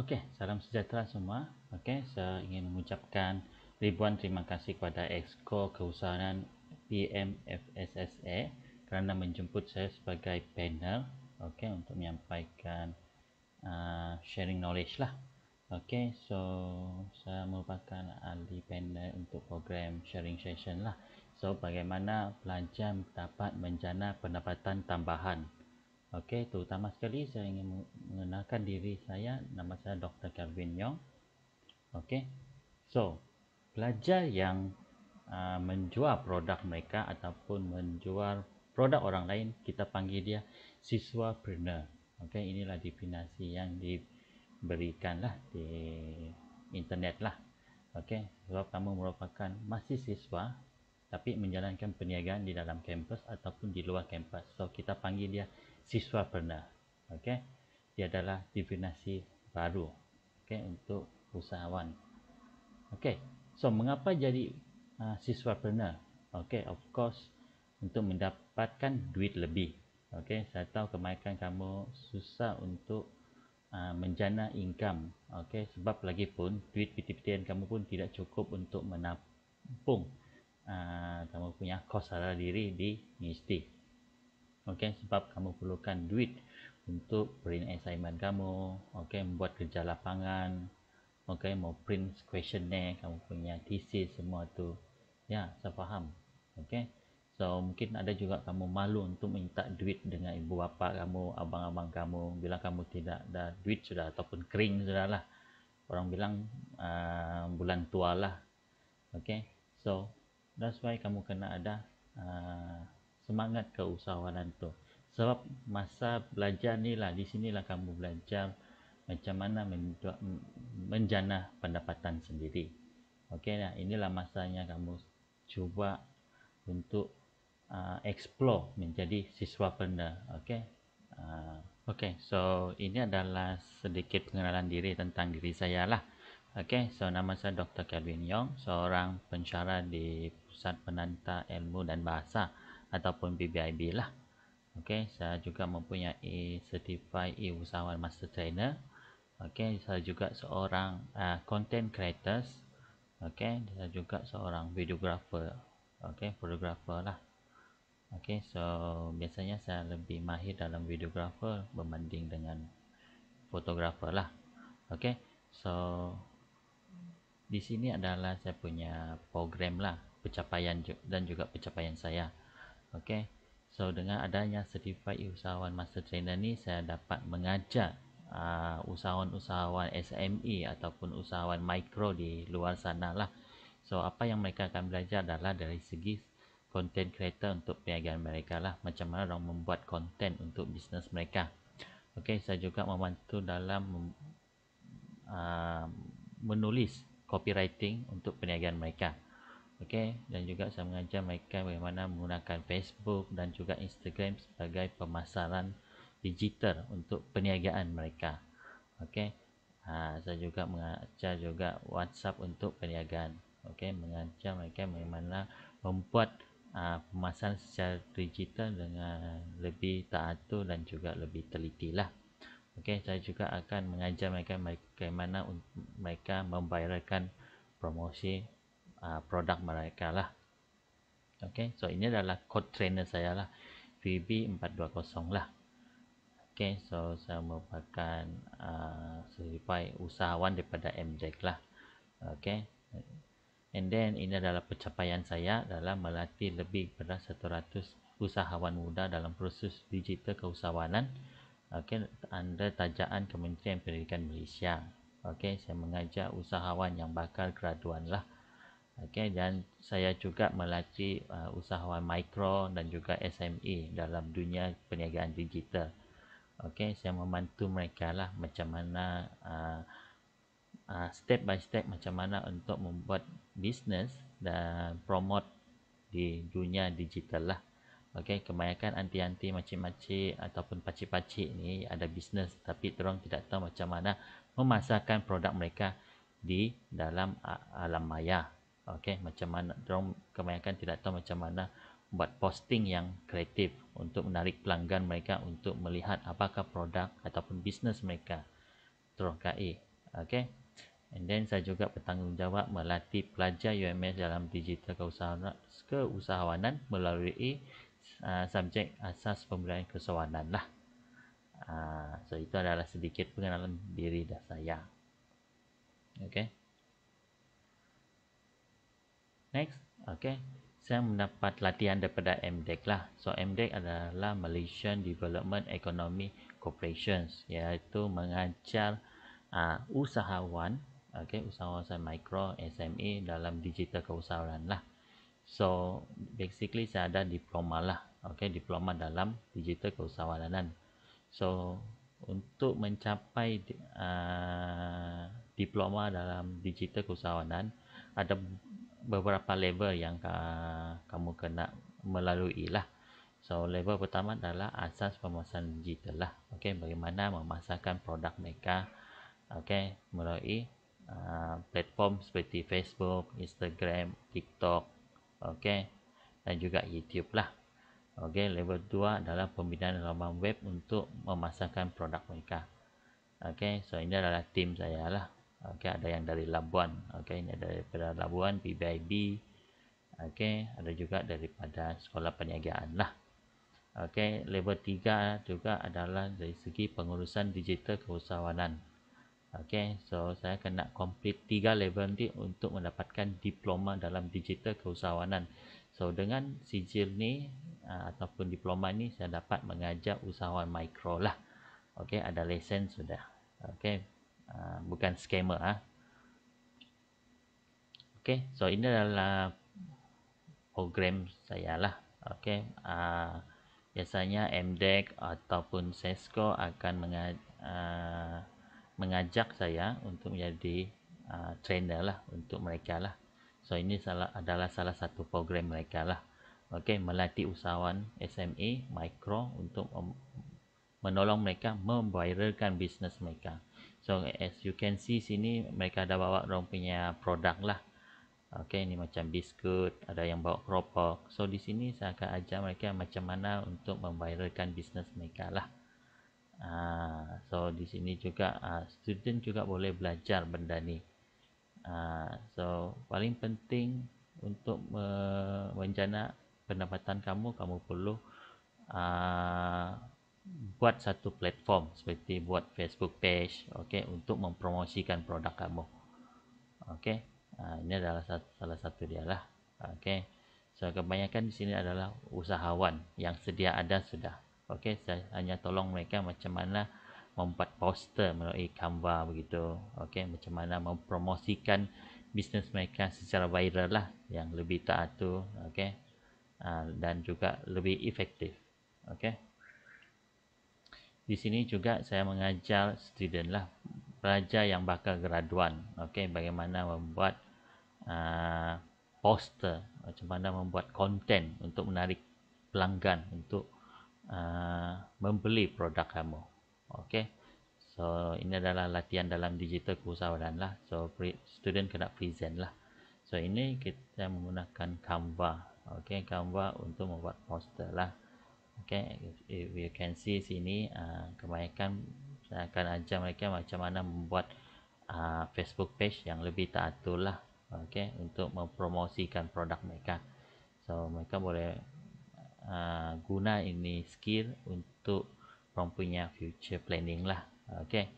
Okey, salam sejahtera semua. Okey, saya ingin mengucapkan ribuan terima kasih kepada Exco Keusahawan PMFSSA kerana menjemput saya sebagai panel, okey, untuk menyampaikan sharing knowledge lah. Okey, so saya merupakan ahli panel untuk program sharing session lah. So bagaimana pelajar dapat menjana pendapatan tambahan. Okey, terutama sekali saya ingin mengenalkan diri saya. Nama saya Dr. Kelvin Yong. Okey. So, pelajar yang menjual produk mereka ataupun menjual produk orang lain, kita panggil dia siswapreneur. Okey, inilah definisi yang diberikanlah di internet lah. Okey, sebab kamu merupakan masih siswa tapi menjalankan perniagaan di dalam kampus ataupun di luar kampus. So kita panggil dia siswapreneur. Okey. Dia adalah definisi baru okey untuk usahawan. Okey. So mengapa jadi siswapreneur? Okey, of course untuk mendapatkan duit lebih. Okey, saya tahu kebanyakan kamu susah untuk menjana income. Okey, sebab lagipun duit PT-PTN kamu pun tidak cukup untuk menampung kamu punya kos sara diri di universiti. Okey, sebab kamu perlukan duit untuk print assignment kamu, okey, membuat kerja lapangan, okey, mau print questionnaire, kamu punya thesis semua tu. Ya, saya faham. Okey. So, mungkin ada juga kamu malu untuk minta duit dengan ibu bapa kamu, abang-abang kamu, bila kamu tidak ada duit sudah ataupun kering sudahlah. Orang bilang bulan tua lah. Okey. So, that's why kamu kena ada semangat keusahawanan tu. Sebab masa belajar ni lah, di sinilah kamu belajar macam mana menjana pendapatan sendiri. Okey, nah inilah masanya kamu cuba untuk explore menjadi siswapreneur. Okey. Okey, so ini adalah sedikit pengenalan diri tentang diri saya lah. Okey, so nama saya Dr. Kelvin Yong, seorang pensyarah di Pusat Penanta Ilmu dan Bahasa ataupun PBIB lah. Okey, saya juga mempunyai Certified E-Usahawan Master Trainer. Okey, saya juga seorang content creators. Okey, saya juga seorang videographer. Okey, fotografer lah. Okey, so biasanya saya lebih mahir dalam videographer berbanding dengan fotografer lah. Okey, so di sini adalah saya punya program lah, pencapaian dan juga pencapaian saya. Okey. So dengan adanya Certified Usahawan Master Trainer ni, saya dapat mengajar usahawan-usahawan SME ataupun usahawan mikro di luar sana lah. So apa yang mereka akan belajar adalah dari segi content creator untuk perniagaan mereka lah, macam mana orang membuat konten untuk bisnes mereka. Okey, saya juga membantu dalam menulis copywriting untuk perniagaan mereka. Okey, dan juga saya mengajar mereka bagaimana menggunakan Facebook dan juga Instagram sebagai pemasaran digital untuk perniagaan mereka. Okey. Saya juga mengajar juga WhatsApp untuk perniagaan. Okey, mengajar mereka bagaimana membuat pemasaran secara digital dengan lebih teratur dan juga lebih teliti lah. Okey, saya juga akan mengajar mereka bagaimana mereka memviralkan promosi produk mereka lah. Okey, so ini adalah code trainer saya lah, VB420 lah. Okey, so saya merupakan certified usahawan daripada MJEC lah. Okey, and then ini adalah pencapaian saya dalam melatih lebih daripada 100 usahawan muda dalam proses digital keusahawanan. Okey, under tajaan Kementerian Pendidikan Malaysia. Okey, saya mengajar usahawan yang bakal graduan lah. Okey, dan saya juga melatih usahawan mikro dan juga SME dalam dunia perniagaan digital. Okey, saya membantu mereka lah macam mana step by step macam mana untuk membuat bisnes dan promote di dunia digital lah. Okey, kebanyakan anti-anti makcik-makcik ataupun pakcik-pakcik ni ada bisnes tapi mereka tidak tahu macam mana memasarkan produk mereka di dalam alam maya. Okey, macam mana mereka kebanyakan tidak tahu macam mana buat posting yang kreatif untuk menarik pelanggan mereka untuk melihat apakah produk ataupun bisnes mereka terokai. Okay. And then saya juga bertanggungjawab melatih pelajar UMS dalam digital keusahawanan melalui subjek asas pemberdayaan keusahawanan lah. So itu adalah sedikit pengenalan diri dah saya. Okay. Next, okay. Saya mendapat latihan daripada MDEC lah. So MDEC adalah Malaysian Development Economy Corporations, iaitu mengajar usahawan, okay, usahawan mikro SME dalam digital keusahawanan lah. So basically saya ada diploma lah, okay, diploma dalam digital keusahawanan. So untuk mencapai diploma dalam digital keusahawanan ada beberapa level yang kamu kena melalui lah. So level pertama adalah asas pemasaran digital lah. Okay, bagaimana memasarkan produk mereka, okay, melalui platform seperti Facebook, Instagram, TikTok, okay, dan juga YouTube lah. Okay, level 2 adalah pembinaan laman web untuk memasarkan produk mereka. Okay, so ini adalah tim saya lah. Okay, ada yang dari Labuan. Okay, ini daripada Labuan, PBIB. Okay, ada juga daripada Sekolah Perniagaan lah. Okay, level 3 juga adalah dari segi pengurusan digital keusahawanan. Okay, so saya kena complete 3 level ni untuk mendapatkan diploma dalam digital keusahawanan. So dengan sijil ni ataupun diploma ni saya dapat mengajar usahawan mikro lah. Okay, ada lesen sudah. Okay, bukan scammer. Okay, so ini adalah program saya lah. Okay, biasanya MDEC ataupun SESCO akan mengajak saya untuk menjadi trainer lah untuk mereka lah. So ini adalah salah satu program mereka lah. Okay, melatih usahawan SME, mikro untuk menolong mereka memviralkan bisnes mereka. So as you can see sini mereka ada bawa orang punya produk lah. Okay, ni macam biskut, ada yang bawa keropok. So di sini saya akan ajar mereka macam mana untuk memviralkan bisnes mereka lah. So di sini juga student juga boleh belajar benda ni. So paling penting untuk menjana pendapatan kamu perlu buat satu platform seperti buat Facebook page, okay, untuk mempromosikan produk kamu. Okay, ini adalah salah satu dia lah. Okay, so kebanyakan di sini adalah usahawan yang sedia ada sudah. Okay, saya hanya tolong mereka macam mana membuat poster melalui Canva begitu. Okay, macam mana mempromosikan bisnes mereka secara viral lah yang lebih teratur, okay, dan juga lebih efektif. Okay. Di sini juga saya mengajar student lah, pelajar yang bakal graduan. Okay, bagaimana membuat poster, macam mana membuat konten untuk menarik pelanggan untuk membeli produk kamu. Okay, so ini adalah latihan dalam digital keusahawanan lah. So student kena present lah. So ini kita menggunakan Canva. Okay, Canva untuk membuat poster lah. Okay, if you can see sini kebanyakan saya akan ajar mereka macam mana membuat Facebook page yang lebih teratur lah. Okay, untuk mempromosikan produk mereka. So mereka boleh guna ini skill untuk mempunyai future planning lah. Okay,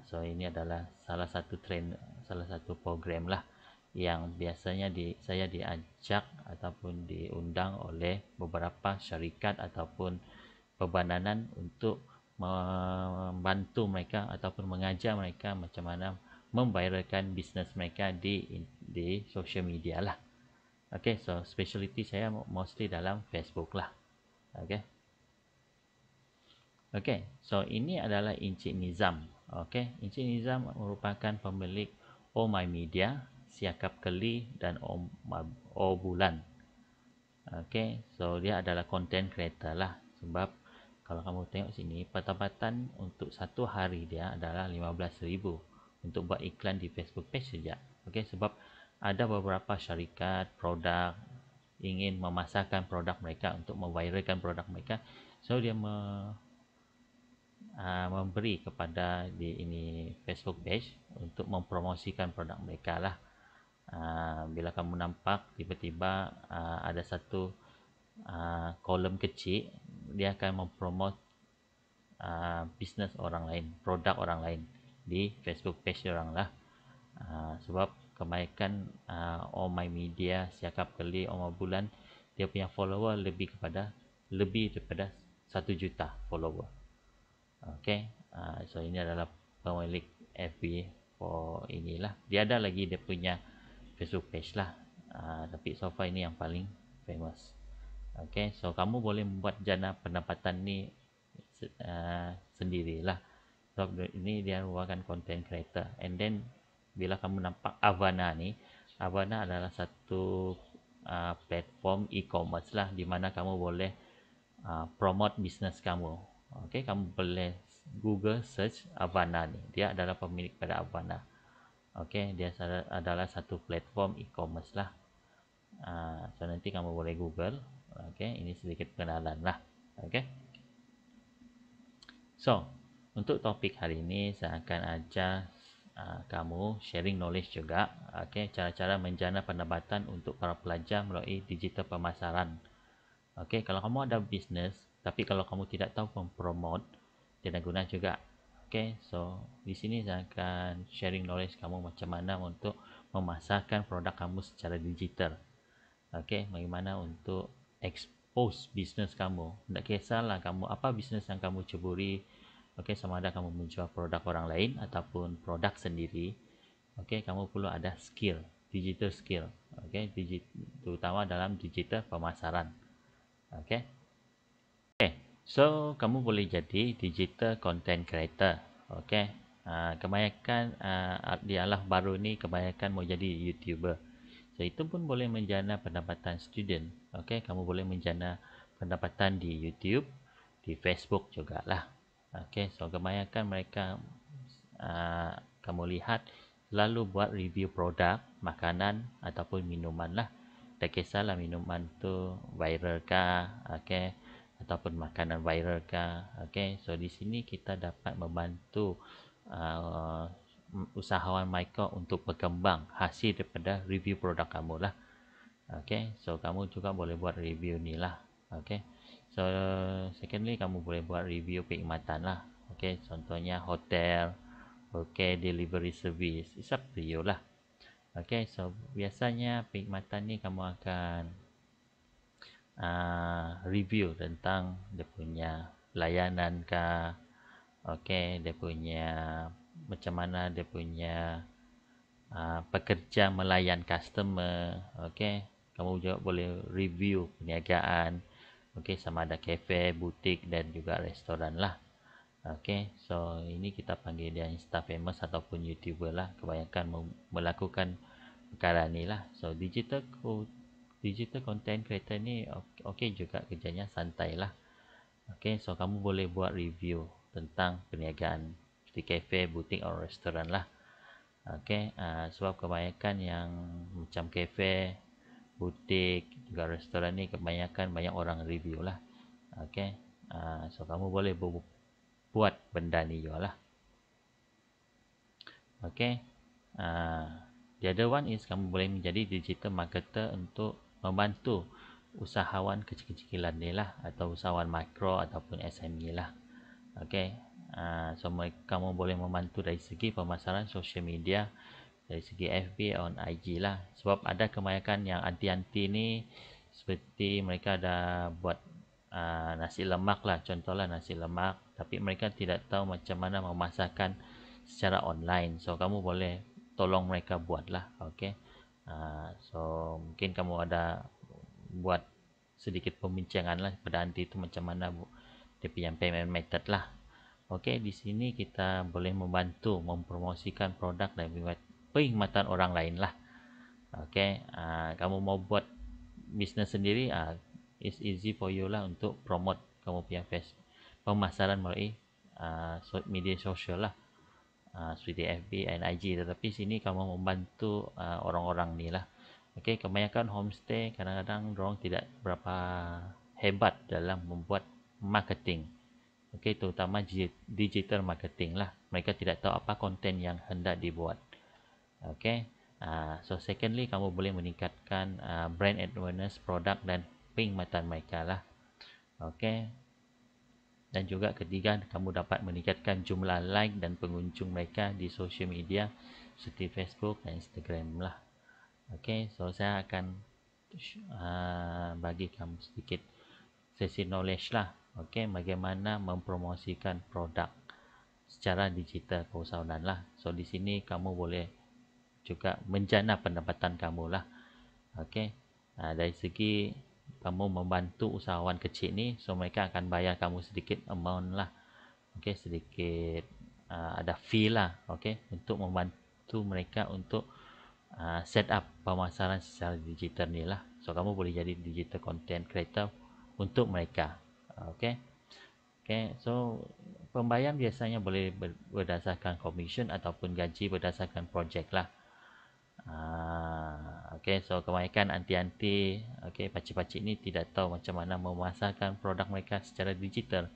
so ini adalah salah satu program lah yang biasanya saya diajak ataupun diundang oleh beberapa syarikat ataupun perbadanan untuk membantu mereka ataupun mengajar mereka macam mana memviralkan bisnes mereka di social media lah. Okay, so specialty saya mostly dalam Facebook lah. Okay. Okay, so ini adalah Encik Nizam. Okay, Encik Nizam merupakan pemilik Oh My Media, Siakap Keli dan Oh Bulan. Okay, so dia adalah content creator lah. Sebab kalau kamu tengok sini, pendapatan untuk satu hari dia adalah 15,000 untuk buat iklan di Facebook page saja. Okay, sebab ada beberapa syarikat produk ingin memasarkan produk mereka untuk memviralkan produk mereka. So dia memberi kepada di ini Facebook page untuk mempromosikan produk mereka lah. Bila kamu nampak tiba-tiba ada satu kolom kecil, dia akan mempromot bisnes orang lain, produk orang lain di Facebook page orang lah. Sebab kebanyakan My Media setiap kali My Bulan dia punya follower lebih daripada 1 juta follower. Okay, so ini adalah pemilik FB for inilah. Dia ada lagi dia punya Facebook page lah, tapi so far ini yang paling famous. Okay, so kamu boleh membuat jana pendapatan ni sendirilah. So ini dia merupakan content creator. And then bila kamu nampak Avana ni, Avana adalah satu platform e-commerce lah, di mana kamu boleh promote bisnes kamu. Okay, kamu boleh Google search Avana ni. Dia adalah pemilik pada Avana. Okay, dia adalah satu platform e-commerce lah. So nanti kamu boleh Google. Okay, ini sedikit pengenalan lah. Okay. So, untuk topik hari ini saya akan ajar kamu sharing knowledge juga. Okay, cara-cara menjana pendapatan untuk para pelajar melalui digital pemasaran. Okay, kalau kamu ada bisnes, tapi kalau kamu tidak tahu mempromote, tidak guna juga. Okay, so di sini saya akan sharing knowledge kamu macam mana untuk memasarkan produk kamu secara digital. Okay, bagaimana untuk expose bisnes kamu. Tak kisahlah kamu apa bisnes yang kamu ceburi. Okay, sama ada kamu menjual produk orang lain ataupun produk sendiri. Okay, kamu perlu ada skill, digital skill. Okay, terutama dalam digital pemasaran. Okay. So kamu boleh jadi digital content creator. Okay. Kebanyakan di alah baru ni kebanyakan mau jadi YouTuber. So itu pun boleh menjana pendapatan student. Okay, kamu boleh menjana pendapatan di YouTube, di Facebook jugalah. Okay, so kebanyakan mereka kamu lihat selalu buat review produk, makanan ataupun minuman lah. Tak kisahlah minuman tu viral kah, okay, ataupun makanan viral kah. Okay, so di sini kita dapat membantu usahawan mereka untuk berkembang hasil daripada review produk kamu lah. Okay, so kamu juga boleh buat review ni lah. Okay, so secondly kamu boleh buat review perkhidmatan lah. Okay, contohnya hotel, okay, delivery service, it's up to you lah. Okay, so biasanya perkhidmatan ni kamu akan review tentang dia punya layanan kah, okay, dia punya macam mana dia punya pekerja melayan customer. Okay, kamu juga boleh review perniagaan. Okay, sama ada cafe, butik dan juga restoran lah. Okay, so ini kita panggil dia Insta famous ataupun YouTuber lah. Kebanyakan melakukan perkara ni lah. So digital content creator ni okay juga, kerjanya santai lah. Okay, so kamu boleh buat review tentang perniagaan seperti cafe, butik atau restoran lah. Okay, sebab kebanyakan yang macam cafe, butik juga restoran ni kebanyakan banyak orang review lah. Okay, so kamu boleh buat benda ni juga lah. Okay, the other one is kamu boleh menjadi digital marketer untuk membantu usahawan kecil-kecilan ni lah, atau usahawan mikro ataupun SME lah. Okay, so kamu boleh membantu dari segi pemasaran social media, dari segi FB on IG lah. Sebab ada kebanyakan yang anti-anti ni seperti mereka ada buat nasi lemak lah, contohlah nasi lemak, tapi mereka tidak tahu macam mana memasarkan secara online. So kamu boleh tolong mereka buat lah. Okay, so mungkin kamu ada buat sedikit pembincangan lah pada anti itu macam mana dia punya payment method lah. Okay, di sini kita boleh membantu mempromosikan produk dan perkhidmatan orang lain lah. Okay, kamu mau buat bisnes sendiri, it's easy for you lah untuk promote kamu punya pemasaran melalui media sosial lah, seperti FB dan IG. Tetapi sini kamu membantu orang-orang ni lah. Okay, kebanyakan homestay kadang-kadang dorang tidak berapa hebat dalam membuat marketing. Okey, terutama digital marketing lah. Mereka tidak tahu apa konten yang hendak dibuat. Okey. So secondly, kamu boleh meningkatkan brand awareness produk dan perkhidmatan mereka lah. Okey. Dan juga ketiga, kamu dapat meningkatkan jumlah like dan pengunjung mereka di social media seperti Facebook dan Instagram lah. Okey, so saya akan bagi kamu sedikit sesi knowledge lah. Okey, bagaimana mempromosikan produk secara digital keusahawanan lah. So di sini kamu boleh juga menjana pendapatan kamu lah. Okey, dari segi kamu membantu usahawan kecil ni, so mereka akan bayar kamu sedikit amount lah. Okey, sedikit ada fee lah. Okey, untuk membantu mereka untuk set up pemasaran secara digital ni lah. So kamu boleh jadi digital content creator untuk mereka. Okey. Okey, so pembayaran biasanya boleh berdasarkan commission ataupun gaji berdasarkan projek lah. Okey, so kebanyakan anti-anti, okey, pakcik-pakcik ni tidak tahu macam mana memasarkan produk mereka secara digital.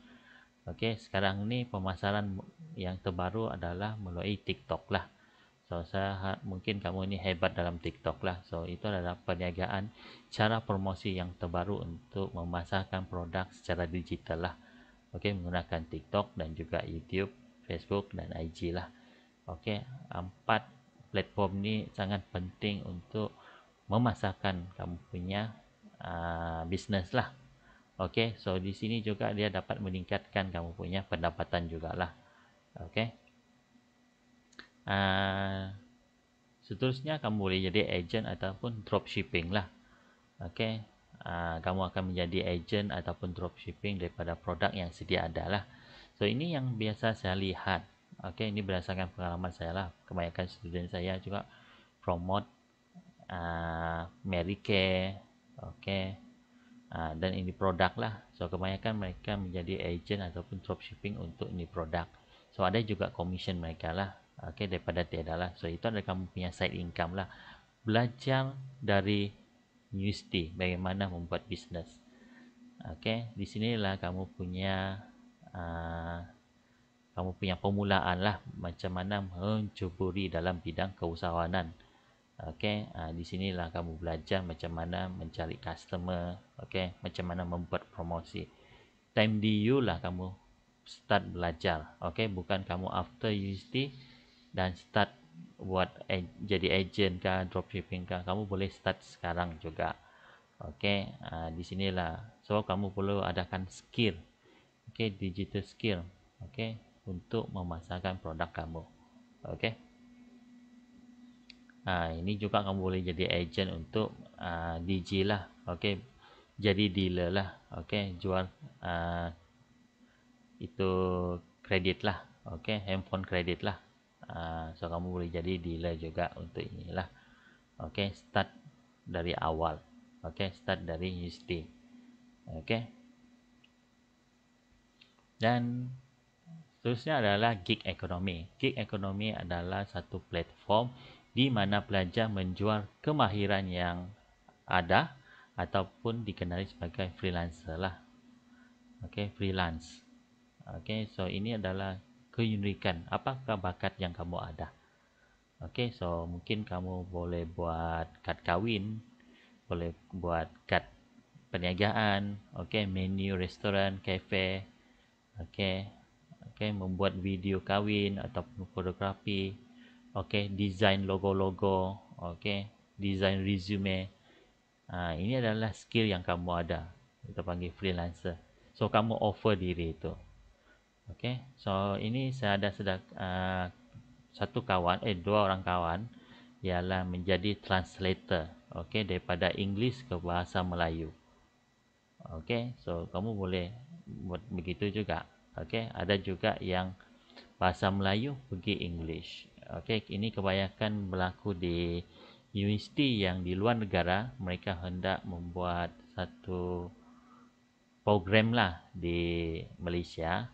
Okey, sekarang ni pemasaran yang terbaru adalah melalui TikTok lah. So mungkin kamu ni hebat dalam TikTok lah. So itu adalah perniagaan cara promosi yang terbaru untuk memasarkan produk secara digital lah. Okey, menggunakan TikTok dan juga YouTube, Facebook dan IG lah. Okey, 4 platform ni sangat penting untuk memasarkan kamu punya bisnes lah. Okey, so di sini juga dia dapat meningkatkan kamu punya pendapatan jugalah. Okey. Seterusnya kamu boleh jadi agent ataupun dropshipping lah. Okey. Kamu akan menjadi agent ataupun dropshipping daripada produk yang sedia ada lah. So ini yang biasa saya lihat. Okey, ini berdasarkan pengalaman saya lah. Kebanyakan student saya juga promote Mary Kay. Okey. Dan ini produk lah. So kebanyakan mereka menjadi agent ataupun dropshipping untuk ini produk. So ada juga commission mereka lah. Okey, daripada tiada lah. So itu adalah kamu punya side income lah. Belajar dari universiti bagaimana membuat bisnes. Okey, di sinilah kamu punya permulaan lah macam mana mencuburi dalam bidang keusahawanan. Okey, di sinilah kamu belajar macam mana mencari customer, okey, macam mana membuat promosi. Time DU lah kamu start belajar, okey, bukan kamu after university dan start buat jadi agent kah, dropshipping kah, kamu boleh start sekarang juga. Okey, di sinilah so kamu perlu adakan skill, okey, digital skill, okey, untuk memasarkan produk kamu. Okey. Ini juga kamu boleh jadi agent untuk DG lah. Okey. Jadi dealer lah. Okey, jual itu kredit lah. Okey, handphone kredit lah. So kamu boleh jadi dealer juga untuk inilah. Okey, start dari awal. Okey, start dari universiti. Okey. Dan seterusnya adalah gig economy. Gig economy adalah satu platform di mana pelajar menjual kemahiran yang ada ataupun dikenali sebagai freelancer lah. Okey, freelance. Okey, so ini adalah keunikan. Apakah bakat yang kamu ada? Okey, so mungkin kamu boleh buat kad kahwin, boleh buat kad perniagaan, okey, menu restoran, kafe, okey, okey, membuat video kahwin ataupun fotografi, okey, design logo-logo, okey, design resume. Ini adalah skill yang kamu ada. Kita panggil freelancer. So kamu offer diri itu. Okey. So ini saya ada dua orang kawan ialah menjadi translator, okey, daripada English ke bahasa Melayu. Okey, so kamu boleh buat begitu juga. Okey, ada juga yang bahasa Melayu pergi English. Okey, ini kebanyakan berlaku di universiti yang di luar negara. Mereka hendak membuat satu program lah di Malaysia,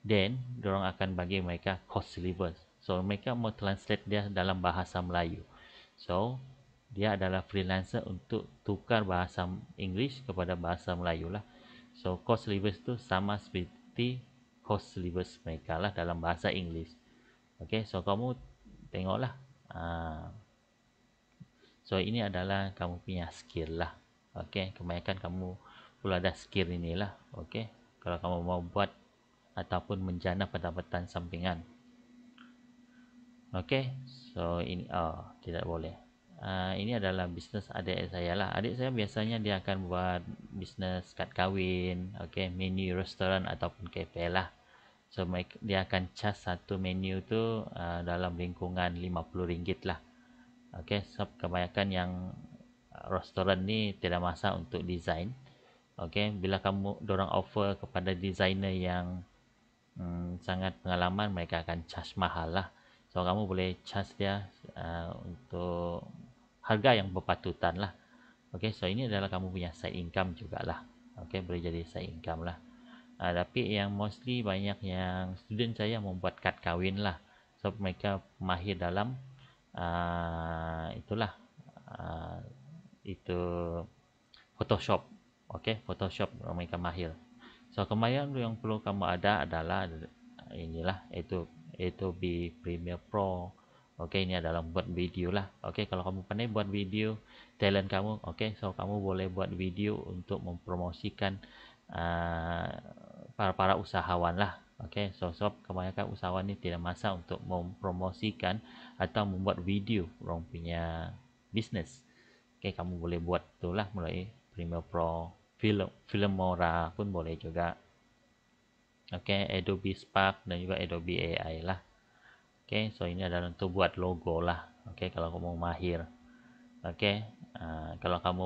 then diorang akan bagi mereka course syllabus. So mereka mau translate dia dalam bahasa Melayu. So dia adalah freelancer untuk tukar bahasa English kepada bahasa Melayu lah. So course syllabus tu sama seperti cost syllabus mereka lah dalam bahasa Inggeris. Okey, so kamu tengoklah. So ini adalah kamu punya skill lah. Okey, kebanyakan kamu perlu ada skill inilah. Okey, kalau kamu mau buat ataupun menjana pendapatan sampingan. Okey, so ini tidak boleh. Ini adalah bisnes adik saya lah. Adik saya biasanya dia akan buat bisnes kad kahwin, okey, menu restoran ataupun kafe lah. So dia akan charge satu menu tu dalam lingkungan RM50 lah. Okey, sebab kebanyakan yang restoran ni tidak masa untuk design. Okey, bila kamu dorang offer kepada designer yang sangat pengalaman, mereka akan charge mahal lah. So kamu boleh charge dia untuk harga yang berpatutan lah. Okey, so ini adalah kamu punya side income jugalah. Okey, boleh jadi side income lah. Tapi yang mostly banyak yang student saya membuat kad kahwin lah. So mereka mahir dalam itulah itu Photoshop. Okey, Photoshop mereka mahir. So kemahiran yang perlu kamu ada adalah inilah, itu Adobe Premiere Pro. Okey, ini adalah buat video lah. Okey, kalau kamu pandai buat video, talent kamu, okey, so kamu boleh buat video untuk mempromosikan para usahawan lah. Okey, so kebanyakan usahawan ni tidak masa untuk mempromosikan atau membuat video orang punya bisnes. Okey, kamu boleh buat itulah mulai Premiere Pro, Filmora pun boleh juga. Okey, Adobe Spark dan juga Adobe AI lah. Okey, so ini adalah untuk buat logo lah. Okey, kalau kamu mahir. Okey, kalau kamu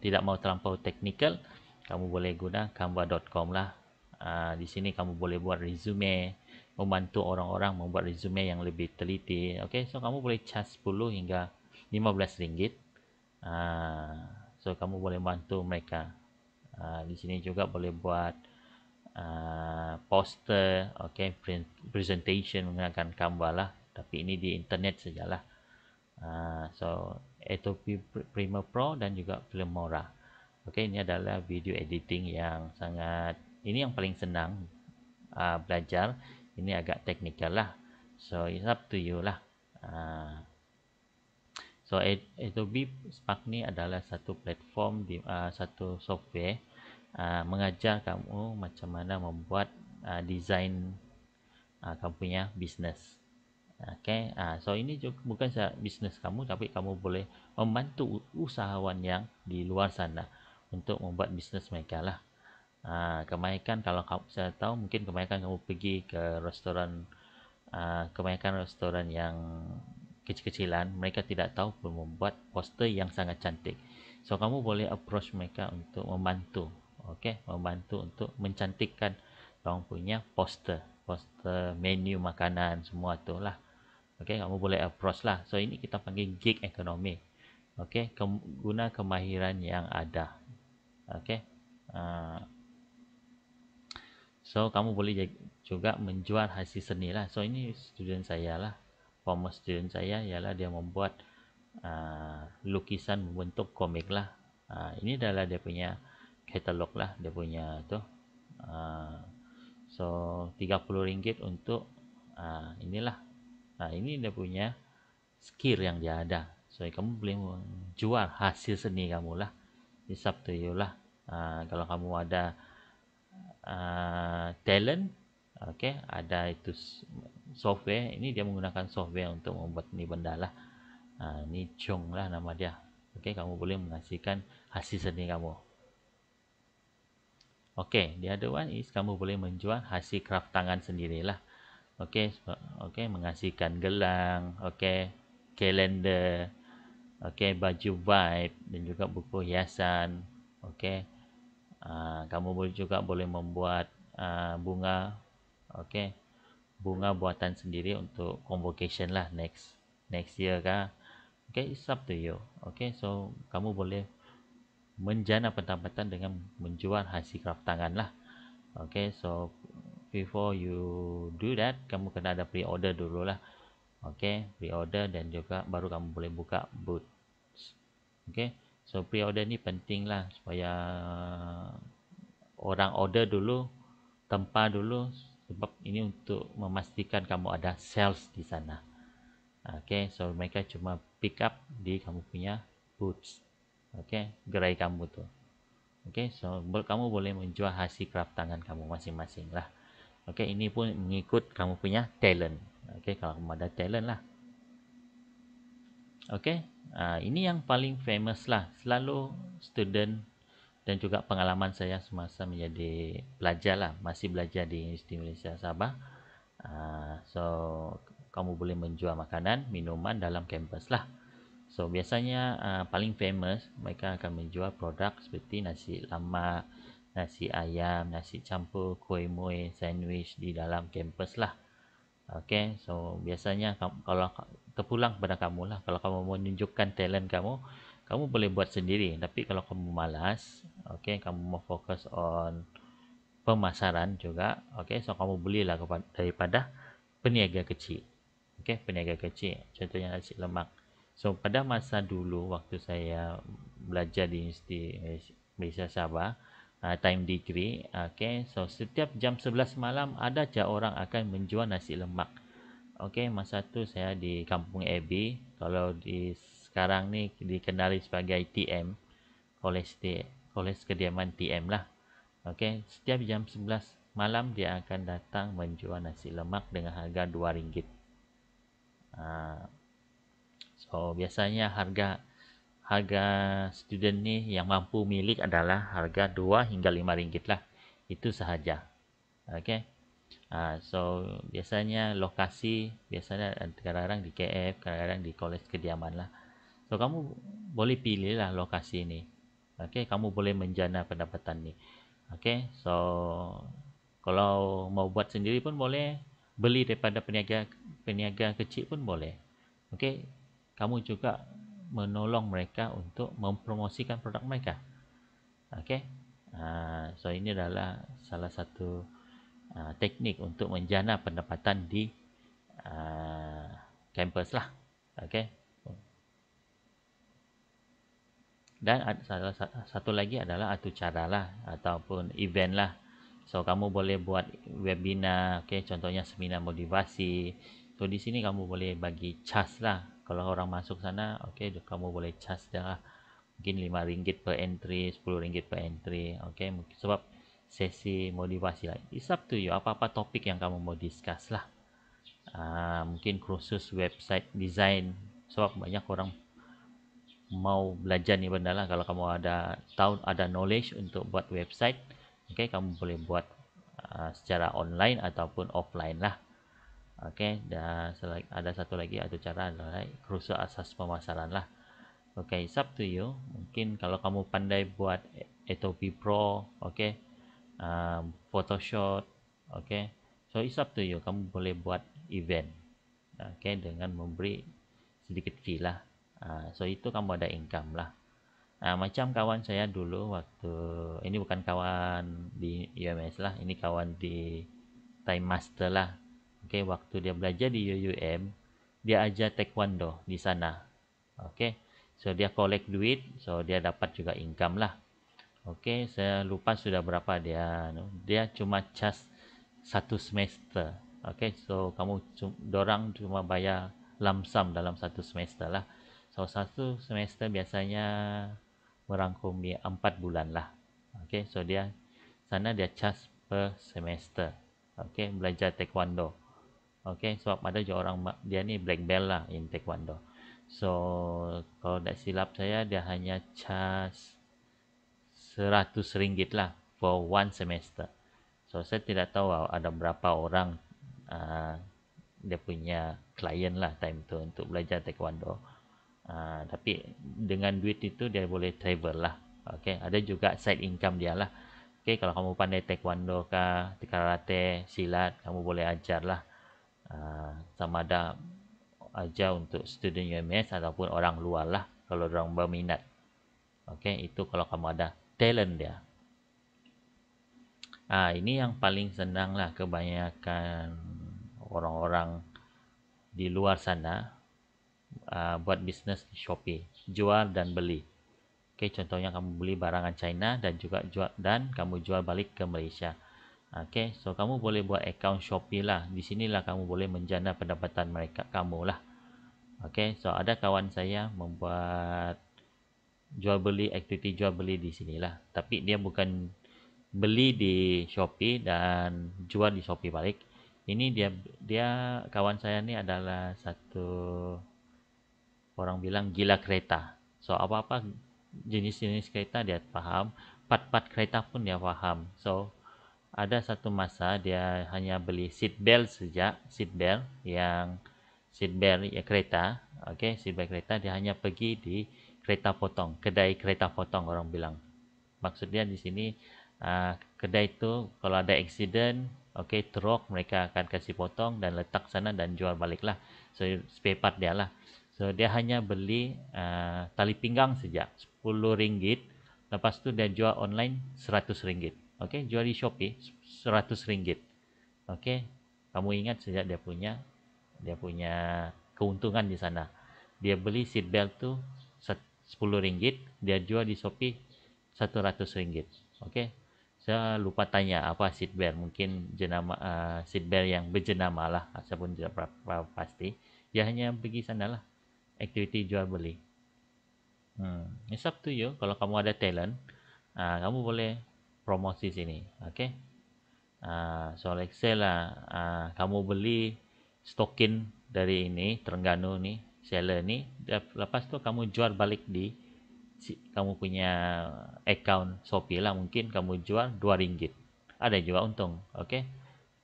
tidak mau terlampau teknikal, kamu boleh guna canva.com lah. Di sini kamu boleh buat resume, membantu orang-orang membuat resume yang lebih teliti. Okey, so kamu boleh charge 10 hingga RM15. So kamu boleh bantu mereka. Di sini juga boleh buat poster, okay, presentation menggunakan Canva lah. Tapi ini di internet sajalah. So Adobe Premiere Pro dan juga Filmora. Okay, ini adalah video editing yang sangat, ini yang paling senang belajar. Ini agak teknikal lah. So it's up to you lah. So Adobe Spark ni adalah satu platform, satu software mengajar kamu macam mana membuat design kamu punya bisnes. Okay, so ini juga bukan sahaja bisnes kamu, tapi kamu boleh membantu usahawan yang di luar sana untuk membuat bisnes mereka lah. Kebanyakan kalau saya tahu, mungkin kebanyakan kamu pergi ke restoran, kebanyakan restoran yang kecil-kecilan, mereka tidak tahu perlu membuat poster yang sangat cantik. So kamu boleh approach mereka untuk membantu, okey, membantu untuk mencantikkan orang punya poster menu makanan semua tu lah. Okey, kamu boleh approach lah. So ini kita panggil gig economy. Okey, guna kemahiran yang ada. Okey. So kamu boleh juga menjual hasil seni lah. So ini student saya lah, former student saya, ialah dia membuat lukisan membentuk komik lah. Ini adalah dia punya katalog lah, dia punya tu. So RM30 untuk inilah. Ini dia punya skill yang dia ada. So kamu boleh jual hasil seni kamu lah. It's up to you lah. Kalau kamu ada talent, okay, ada itu software, ini dia menggunakan software untuk membuat ni benda lah. Ni Chong lah nama dia. Okay, kamu boleh menghasilkan hasil seni kamu. Okay, the other one is kamu boleh menjual hasil craft tangan sendirilah. Okay, menghasilkan gelang, okay, kalender, okay, baju vibe dan juga buku hiasan. Okay, kamu juga boleh membuat bunga, okay, bunga buatan sendiri untuk convocation lah next year kah. Okay, it's up to you. Okay, so kamu boleh menjana pendapatan dengan menjual hasil craft tangan lah. Okay, so before you do that, kamu kena ada pre-order dulu lah. Okay, pre-order dan juga baru kamu boleh buka booth. Okay, so pre-order ni penting lah supaya orang order dulu tempa dulu, sebab ini untuk memastikan kamu ada sales di sana. Okay, so mereka cuma pick up di kamu punya boots. Okay, gerai kamu tu. Okay, so kamu boleh menjual hasil craft tangan kamu masing-masing lah. Okay, ini pun mengikut kamu punya talent. Okay, kalau kamu ada talent lah. Okay, ini yang paling famous lah. Selalu student dan juga pengalaman saya semasa menjadi pelajar lah, masih belajar di Universiti Malaysia Sabah. So kamu boleh menjual makanan, minuman dalam kampus lah. So biasanya paling famous mereka akan menjual produk seperti nasi lemak, nasi ayam, nasi campur, kuih muih, sandwich di dalam kampus lah. Okay, so biasanya kalau terpulang kepada kamu lah, kalau kamu mau menunjukkan talent kamu, kamu boleh buat sendiri. Tapi kalau kamu malas, okay, kamu mau fokus on pemasaran juga, okay, so kamu belilah daripada peniaga kecil. Okay, peniaga kecil, contohnya nasi lemak. So pada masa dulu waktu saya belajar di Universiti Malaysia Sabah, time degree, okay, so setiap jam 11 malam ada je orang akan menjual nasi lemak. Okay, masa tu saya di Kampung AB, kalau di sekarang ni dikenali sebagai TM, Kolej Kediaman TM lah. Okay, setiap jam 11 malam dia akan datang menjual nasi lemak dengan harga RM2. So biasanya harga student ni yang mampu milik adalah harga RM2 hingga RM5 lah. Itu sahaja. Okay. So biasanya lokasi biasanya kadang-kadang di KF, kadang-kadang di Kolej Kediaman lah. So kamu boleh pilih lah lokasi ni. Okay, kamu boleh menjana pendapatan ni. Okay, so kalau mau buat sendiri pun boleh, beli daripada peniaga kecil pun boleh. Okay, kamu juga menolong mereka untuk mempromosikan produk mereka. Okay, so ini adalah salah satu teknik untuk menjana pendapatan di kampus lah. Okay, dan salah satu lagi adalah atu cara lah ataupun event lah. So kamu boleh buat webinar, okay, contohnya seminar motivasi. So di sini kamu boleh bagi charge lah. Kalau orang masuk sana, okay, kamu boleh charge dia lah. Mungkin RM5 per entry, RM10 per entry, okay, sebab sesi motivasi lah. It's up to you, apa-apa topik yang kamu mau discuss lah. Mungkin kursus website design, sebab banyak orang mau belajar ni benda lah. Kalau kamu ada knowledge untuk buat website, okay, kamu boleh buat secara online ataupun offline lah. Okay, dan ada satu lagi ada cara adalah kursus asas pemasaran lah. Okay, it's up to you. Mungkin kalau kamu pandai buat Adobe Pro, okay, Photoshop, okay, so it's up to you. Kamu boleh buat event, okay, dengan memberi sedikit fee lah. So itu kamu ada income lah. Macam kawan saya dulu waktu ini bukan kawan di UMS lah, ini kawan di Time Master lah. Okay, waktu dia belajar di UUM, dia ajar taekwondo di sana. Okay, so dia collect duit, so dia dapat juga income lah. Okay, saya lupa sudah berapa dia cuma charge 1 semester. Okay, so dorang cuma bayar lump sum dalam 1 semester lah. So 1 semester biasanya merangkumi 4 bulan lah. Okay, so dia charge per semester. Okay, belajar taekwondo. Okay, sebab ada je orang dia ni black belt lah in taekwondo. So kalau tak silap saya dia hanya charge RM100 lah for one semester. So saya tidak tahu ada berapa orang dia punya klien lah time tu untuk belajar taekwondo. Tapi dengan duit itu dia boleh travel lah. Okay, ada juga side income dia lah. Okay, kalau kamu pandai taekwondo kah, karate, silat, kamu boleh ajar lah. Sama ada ajar untuk student UMS ataupun orang luar lah kalau orang berminat. Okay, itu kalau kamu ada talent dia. Ini yang paling senang lah, kebanyakan orang-orang di luar sana buat bisnes di Shopee, jual dan beli. Okay, contohnya kamu beli barangan China dan juga kamu jual balik ke Malaysia. Okey, so kamu boleh buat akaun Shopee lah. Di sinilah kamu boleh menjana pendapatan mereka kamu lah. Okey, so ada kawan saya membuat jual beli, aktiviti jual beli di sinilah. Tapi dia bukan beli di Shopee dan jual di Shopee balik. Ini dia kawan saya ni adalah satu orang bilang gila kereta. So apa-apa jenis-jenis kereta dia faham, part-part kereta pun dia faham. So ada satu masa dia hanya beli seat belt saja, seat belt ya kereta, okey, seat belt kereta dia hanya pergi di kereta potong, kedai kereta potong orang bilang. Maksud dia di sini kedai itu kalau ada accident, okey, teruk mereka akan kasih potong dan letak sana dan jual balik lah. So spare part dia lah. So dia hanya beli tali pinggang saja RM10. Lepas tu dia jual online RM100. Okey, jual di Shopee RM100. Okey. Kamu ingat saja dia punya keuntungan di sana. Dia beli seat belt tu RM10, dia jual di Shopee RM100. Okey. Saya lupa tanya apa seat belt, mungkin jenama seat belt yang berjenama lah, saya pun tidak berapa pasti. Dia hanya pergi sana lah, aktiviti jual beli. It's up to you. Kalau kamu ada talent, kamu boleh promosi sini. Okey. So like say lah, kamu beli stokin dari ini Terengganu ni, seller ni, lepas tu kamu jual balik di kamu punya account Shopee lah, mungkin kamu jual RM2. Ada juga untung. Okey.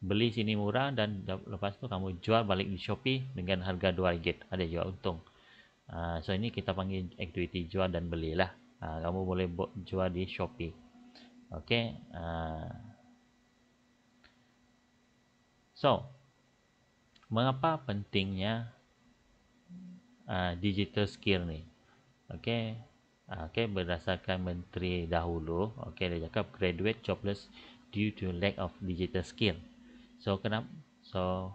Beli sini murah dan lepas tu kamu jual balik di Shopee dengan harga RM2. Ada juga untung. So ini kita panggil aktiviti jual dan beli lah. Kamu boleh jual di Shopee. Okey. So mengapa pentingnya digital skill ni? Okey. Okey, berdasarkan menteri dahulu, okey, dia cakap graduate jobless due to lack of digital skill. So kenapa? So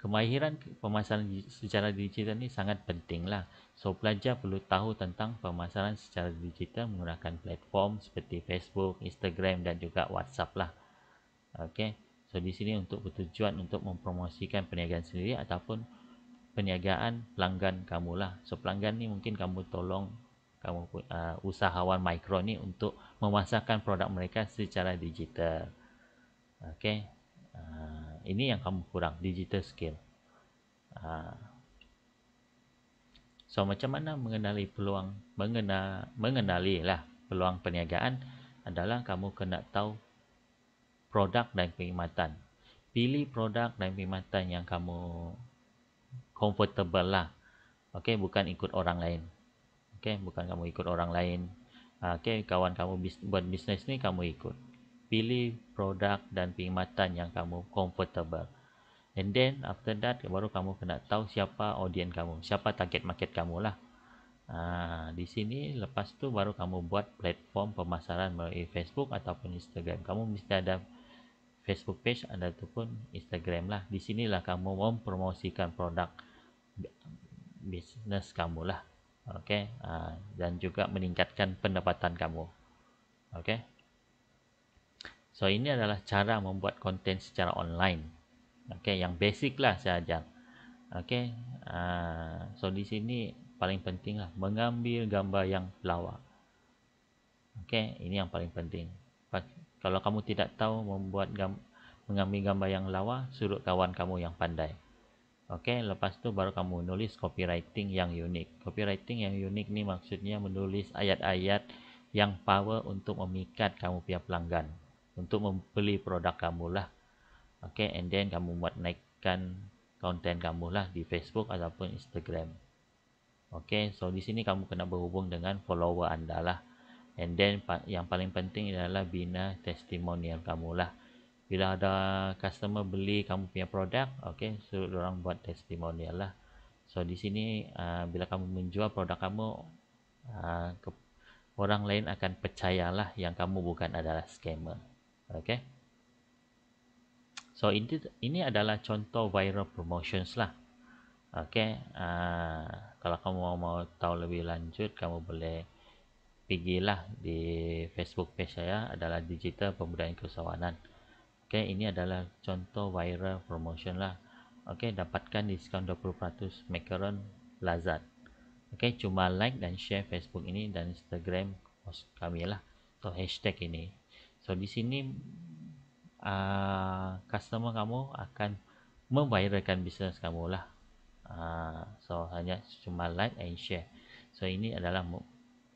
kemahiran pemasaran secara digital ni sangat penting lah. So pelajar perlu tahu tentang pemasaran secara digital menggunakan platform seperti Facebook, Instagram dan juga WhatsApp lah. Okey. So di sini untuk bertujuan untuk mempromosikan perniagaan sendiri ataupun perniagaan pelanggan kamu lah. So pelanggan ni mungkin kamu tolong usahawan mikro ni untuk memasarkan produk mereka secara digital. Okey. Ini yang kamu kurang, digital skill. So macam mana mengenali lah peluang perniagaan adalah kamu kena tahu produk dan perkhidmatan. Pilih produk dan perkhidmatan yang kamu comfortable lah. Okey, bukan ikut orang lain. Okey, bukan kamu ikut orang lain. Okey, kawan kamu buat bisnes ni kamu ikut. Pilih produk dan perkhidmatan yang kamu comfortable. And then after that baru kamu kena tahu siapa audience kamu, siapa target market kamu lah. Di sini lepas tu baru kamu buat platform pemasaran melalui Facebook ataupun Instagram. Kamu mesti ada Facebook page ataupun Instagram lah. Di sinilah kamu mempromosikan produk bisnes kamu lah. Okey. Dan juga meningkatkan pendapatan kamu. Okey. So ini adalah cara membuat konten secara online. Okey, yang basic lah saya ajar. Okey. So di sini paling penting lah mengambil gambar yang lawa. Okey, ini yang paling penting. Kalau kamu tidak tahu mengambil gambar yang lawa, suruh kawan kamu yang pandai. Okey, lepas tu baru kamu nulis copywriting yang unik. Copywriting yang unik ni maksudnya menulis ayat-ayat yang power untuk memikat kamu punya pelanggan, untuk membeli produk kamu lah. Okey, and then kamu buat naikkan konten kamu lah di Facebook ataupun Instagram. Okey, so di sini kamu kena berhubung dengan follower anda lah. And then yang paling penting adalah bina testimonial kamu lah. Bila ada customer beli kamu punya produk, okey, suruh orang buat testimonial lah. So di sini bila kamu menjual produk kamu, orang lain akan percayalah yang kamu bukan adalah scammer. Okey. So ini adalah contoh viral promotions lah. Okey. Kalau kamu mau tahu lebih lanjut, kamu boleh pergilah di Facebook page saya adalah Digital Pemberdayaan Keusahawanan. Okey, ini adalah contoh viral promotion lah. Okey, dapatkan diskaun 20% macaron lazat. Okey, cuma like dan share Facebook ini dan Instagram post kami lah. So hashtag ini. So di sini customer kamu akan memviralkan bisnes kamu lah. So hanya cuma like and share. So ini adalah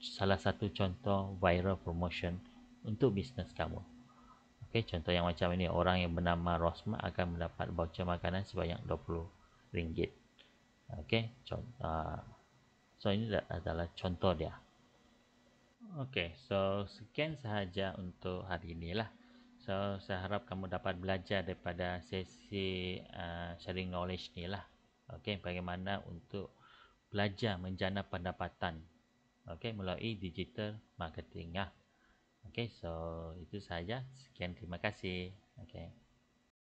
salah satu contoh viral promotion untuk bisnes kamu. Okey, contoh yang macam ini, orang yang bernama Rosma akan mendapat voucher makanan sebanyak RM20. Okey, so ini adalah contoh dia. Okey, so sekian sahaja untuk hari ini lah. So saya harap kamu dapat belajar daripada sesi sharing knowledge ni lah. Okey, bagaimana untuk belajar menjana pendapatan. Okey, melalui digital marketing lah. Okey, so itu sahaja. Sekian, terima kasih. Okey.